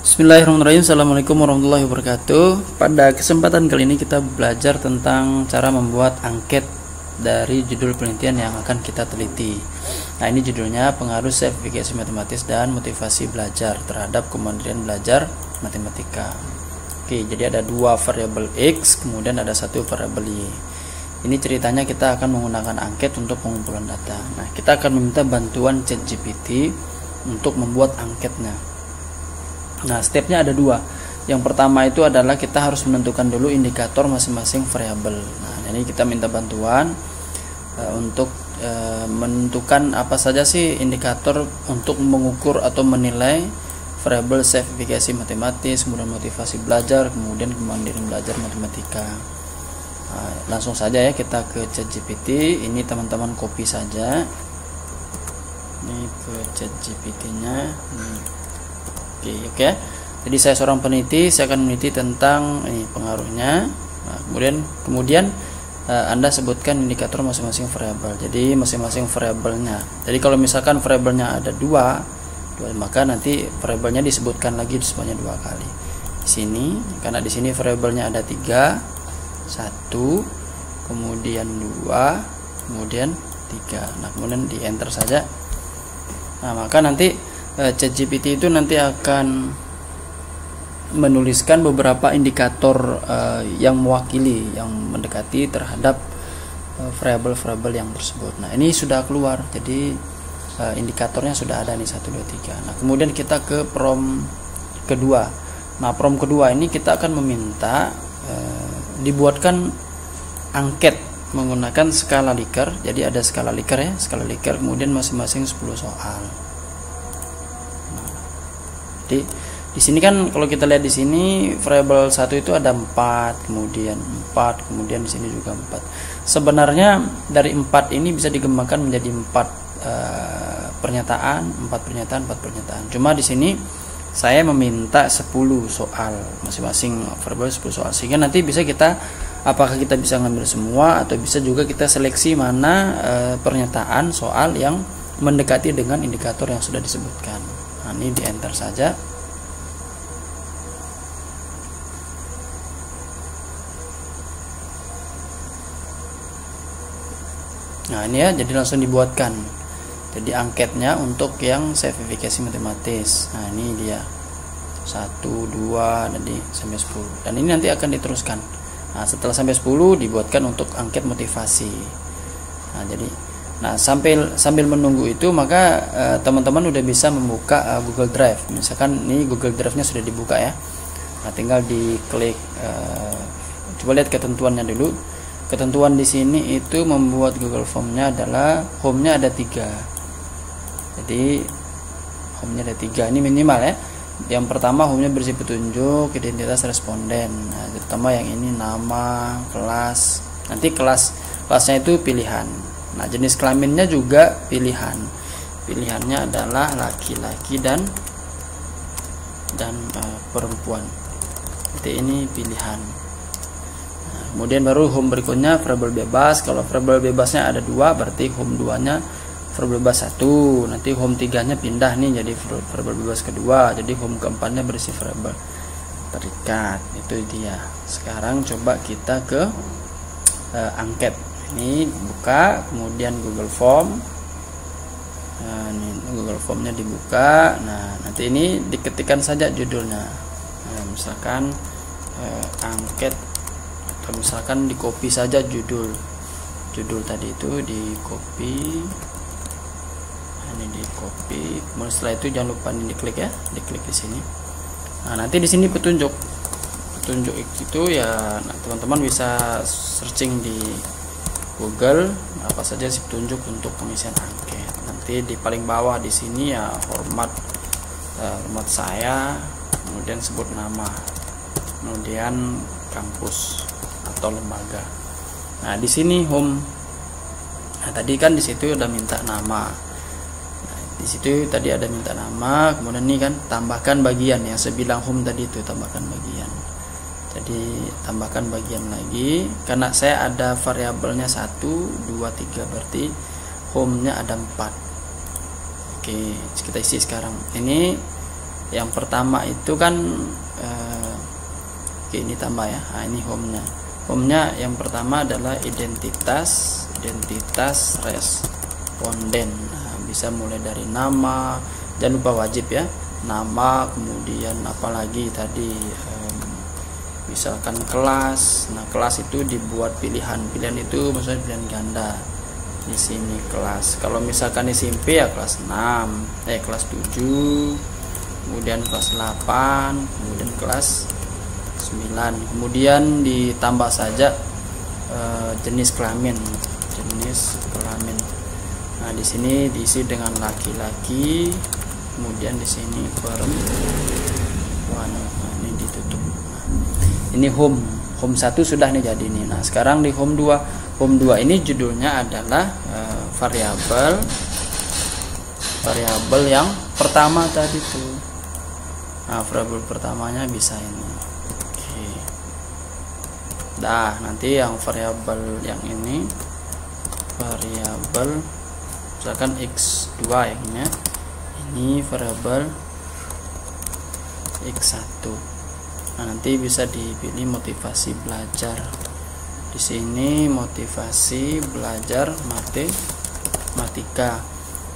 Bismillahirrahmanirrahim. Assalamualaikum warahmatullahi wabarakatuh. Pada kesempatan kali ini kita belajar tentang cara membuat angket dari judul penelitian yang akan kita teliti. Nah, ini judulnya pengaruh sertifikasi matematis dan motivasi belajar terhadap kemandirian belajar matematika. Oke, jadi ada dua variabel X, kemudian ada satu variabel Y. Ini ceritanya kita akan menggunakan angket untuk pengumpulan data. Nah, kita akan meminta bantuan ChatGPT untuk membuat angketnya. Nah, stepnya ada dua. Yang pertama itu adalah kita harus menentukan dulu indikator masing-masing variabel. Nah, ini kita minta bantuan untuk menentukan apa saja sih indikator untuk mengukur atau menilai variabel sertifikasi matematis, kemudian motivasi belajar, kemudian kemandirian belajar matematika. Nah, langsung saja ya kita ke ChatGPT. Ini teman-teman copy saja. Ini ke ChatGPT-nya. Oke. Jadi saya seorang peneliti, saya akan meneliti tentang ini pengaruhnya. Nah, kemudian Anda sebutkan indikator masing-masing variabel. Jadi masing-masing variabelnya. Jadi kalau misalkan variabelnya ada dua, maka nanti variabelnya disebutkan lagi sebanyak 2 kali. Di sini, karena di sini variabelnya ada 3, 1, kemudian 2, kemudian 3. Nah, kemudian di enter saja. Nah, maka nanti ChatGPT itu nanti akan menuliskan beberapa indikator yang mewakili, yang mendekati terhadap variabel-variabel yang tersebut. Nah, ini sudah keluar, jadi indikatornya sudah ada nih 1, 2, 3. Nah, kemudian kita ke prompt kedua. Nah, prompt kedua ini kita akan meminta dibuatkan angket menggunakan skala Likert. Jadi ada skala Likert ya, skala Likert, kemudian masing-masing 10 soal. Di sini kan kalau kita lihat di sini variabel 1 itu ada 4, kemudian 4, kemudian di sini juga 4. Sebenarnya dari 4 ini bisa dikembangkan menjadi 4 pernyataan, 4 pernyataan. Cuma di sini saya meminta 10 soal, masing-masing variabel 10 soal. Sehingga nanti bisa apakah kita bisa ngambil semua atau bisa juga kita seleksi mana pernyataan soal yang mendekati dengan indikator yang sudah disebutkan. Nah, ini di enter saja. Nah, ini ya, jadi langsung dibuatkan. Jadi angketnya untuk yang sertifikasi matematis. Nah, ini dia 1, 2, jadi sampai 10. Dan ini nanti akan diteruskan. Nah, setelah sampai 10 dibuatkan untuk angket motivasi. Nah, sambil menunggu itu maka teman-teman udah bisa membuka Google Drive. Misalkan ini Google Drive-nya sudah dibuka ya. Nah, tinggal diklik coba lihat ketentuannya dulu. Ketentuan di sini itu membuat Google Form-nya adalah home-nya ada 3. Jadi home-nya ada 3. Ini minimal ya. Yang pertama home-nya berisi petunjuk, identitas responden. Nah, terutama yang ini nama, kelas. Nanti kelasnya itu pilihan. Nah, jenis kelaminnya juga pilihan. Pilihannya adalah laki-laki dan perempuan. Jadi ini pilihan. Nah, kemudian baru home berikutnya variabel bebas. Kalau variabel bebasnya ada 2, berarti home 2-nya variabel bebas 1. Nanti home 3-nya pindah nih jadi variabel bebas kedua. Jadi home keempatnya berisi variabel terikat. Itu dia. Sekarang coba kita ke angket. Ini buka, kemudian Google Form. Nah, ini Google Form-nya dibuka. Nah, nanti ini diketikkan saja judulnya. Nah, misalkan angket, atau misalkan di copy saja judul tadi itu di copy. Nah, ini di copy. Kemudian setelah itu jangan lupa ini diklik ya, diklik di sini. Nah, nanti di sini petunjuk itu ya, teman-teman bisa searching di Google apa saja sih petunjuk untuk pengisian angket. Nanti di paling bawah di sini ya hormat saya, kemudian sebut nama, kemudian kampus atau lembaga. Nah, di sini home. Nah, tadi kan di situ udah minta nama. Nah, di situ tadi ada minta nama, kemudian ini kan tambahkan bagian yang saya bilang home tadi itu, tambahkan bagian. Jadi tambahkan bagian lagi, karena saya ada variabelnya 1, 2, 3, berarti home-nya ada 4. Oke, kita isi sekarang. Ini Yang pertama itu kan ini tambah ya. Nah, ini home-nya yang pertama adalah identitas responden. Nah, bisa mulai dari nama, jangan lupa wajib ya, nama, kemudian apalagi tadi misalkan kelas. Nah, kelas itu dibuat pilihan itu maksudnya pilihan ganda. Di sini kelas, kalau misalkan SMP ya kelas 6, kelas 7, kemudian kelas 8, kemudian kelas 9, kemudian ditambah saja jenis kelamin. Nah, di sini diisi dengan laki-laki, kemudian di sini perempuan. Nah, ini ditutup. Nah, ini home 1 sudah nih jadi ini. Nah, sekarang di home 2 ini judulnya adalah variabel yang pertama tadi tuh. Nah, variabel pertamanya bisa ini. Oke. Nah, nanti yang variabel yang ini variabel misalkan x2 ya ini. Ini variabel x1. Nah, nanti bisa dipilih motivasi belajar. Di sini motivasi belajar matematika.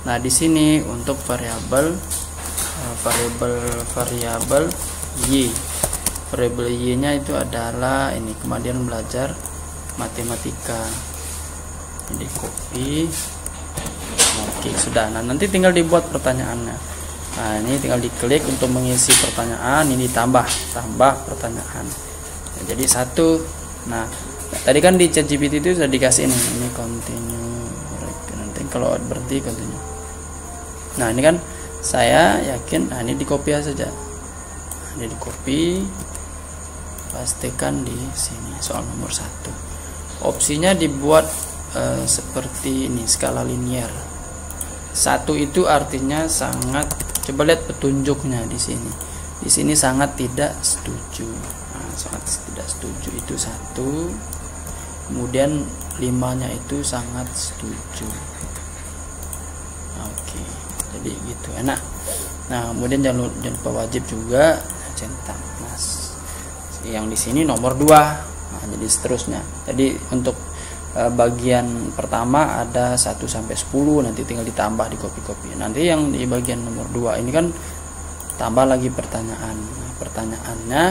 Nah, di sini untuk variabel y. Variabel y-nya itu adalah ini, kemampuan belajar matematika. Ini copy. Oke, sudah. Nah, nanti tinggal dibuat pertanyaannya. Nah, ini tinggal diklik untuk mengisi pertanyaan, ini tambah pertanyaan. Nah, jadi 1. Nah, tadi kan di ChatGPT itu sudah dikasih ini continue. Nanti kalau berhenti continue. Nah, ini kan saya yakin. Nah, ini di copy saja. Ini di copy, pastikan di sini soal nomor 1. Opsinya dibuat seperti ini, skala linear. 1 itu artinya sangat, coba lihat petunjuknya di sini. Di sini sangat tidak setuju. Nah, sangat tidak setuju itu 1. Kemudian 5-nya itu sangat setuju. Oke, jadi gitu enak. Nah, kemudian jangan lupa wajib juga centang. Nah, yang di sini nomor 2. Nah, jadi seterusnya. Jadi untuk bagian pertama ada 1 sampai 10, nanti tinggal ditambah di copy. Nanti yang di bagian nomor 2 ini kan tambah lagi pertanyaan. Nah, pertanyaannya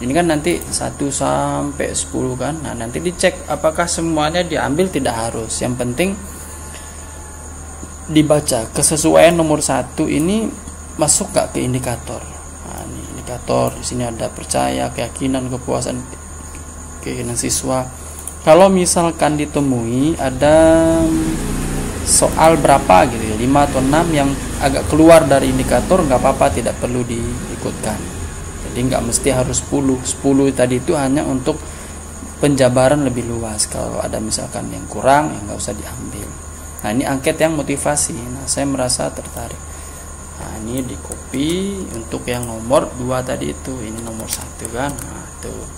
ini kan nanti 1 sampai 10 kan. Nah, nanti dicek apakah semuanya diambil, tidak harus. Yang penting dibaca kesesuaian nomor 1 ini masuk gak ke indikator. Nah, ini indikator. Di sini ada percaya, keyakinan, kepuasan, keyakinan siswa. Kalau misalkan ditemui ada soal berapa gitu ya, 5 atau 6 yang agak keluar dari indikator, nggak apa-apa, tidak perlu diikutkan. Jadi nggak mesti harus 10 tadi itu hanya untuk penjabaran lebih luas. Kalau ada misalkan yang kurang, ya nggak usah diambil. Nah, ini angket yang motivasi. Nah, saya merasa tertarik. Nah, ini di copy untuk yang nomor 2 tadi itu. Ini nomor 1 kan. Nah, tuh.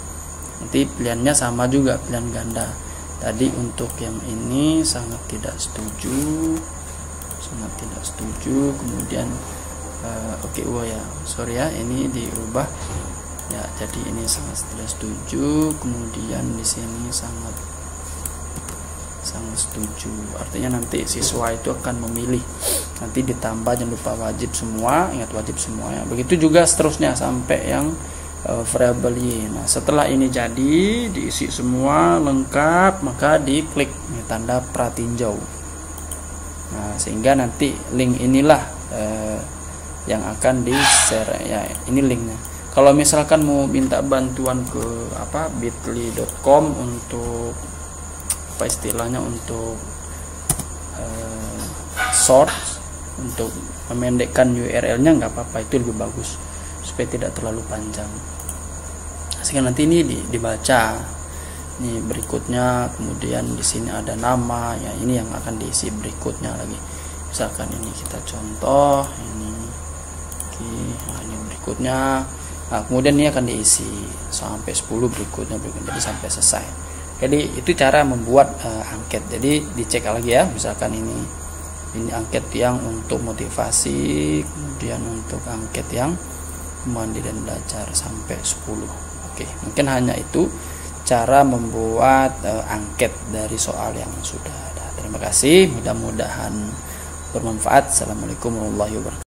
Nanti pilihannya sama juga, pilihan ganda. Tadi untuk yang ini sangat tidak setuju. Kemudian sorry ya, ini dirubah ya, jadi ini sangat tidak setuju. Kemudian di sini sangat setuju. Artinya nanti siswa itu akan memilih. Nanti ditambah, jangan lupa wajib semua, ingat wajib semua ya. Begitu juga seterusnya sampai yang variabel y. Nah, setelah ini jadi diisi semua lengkap, maka diklik tanda pratinjau. Nah, sehingga nanti link inilah yang akan di-share ya. Ini linknya. Kalau misalkan mau minta bantuan ke bit.ly.com untuk istilahnya untuk short, untuk memendekkan URL-nya nggak apa-apa, itu lebih bagus supaya tidak terlalu panjang. Sehingga nanti ini dibaca. Ini berikutnya, kemudian di sini ada nama ya, ini yang akan diisi berikutnya lagi. Misalkan ini kita contoh ini. Oke, nah ini berikutnya. Nah, kemudian ini akan diisi sampai 10 berikutnya jadi sampai selesai. Jadi itu cara membuat angket. Jadi dicek lagi ya, misalkan ini angket yang untuk motivasi, kemudian untuk angket yang mandi dan belajar sampai 10. Oke, mungkin hanya itu cara membuat angket dari soal yang sudah ada. Terima kasih, mudah-mudahan bermanfaat. Assalamualaikum warahmatullahi wabarakatuh.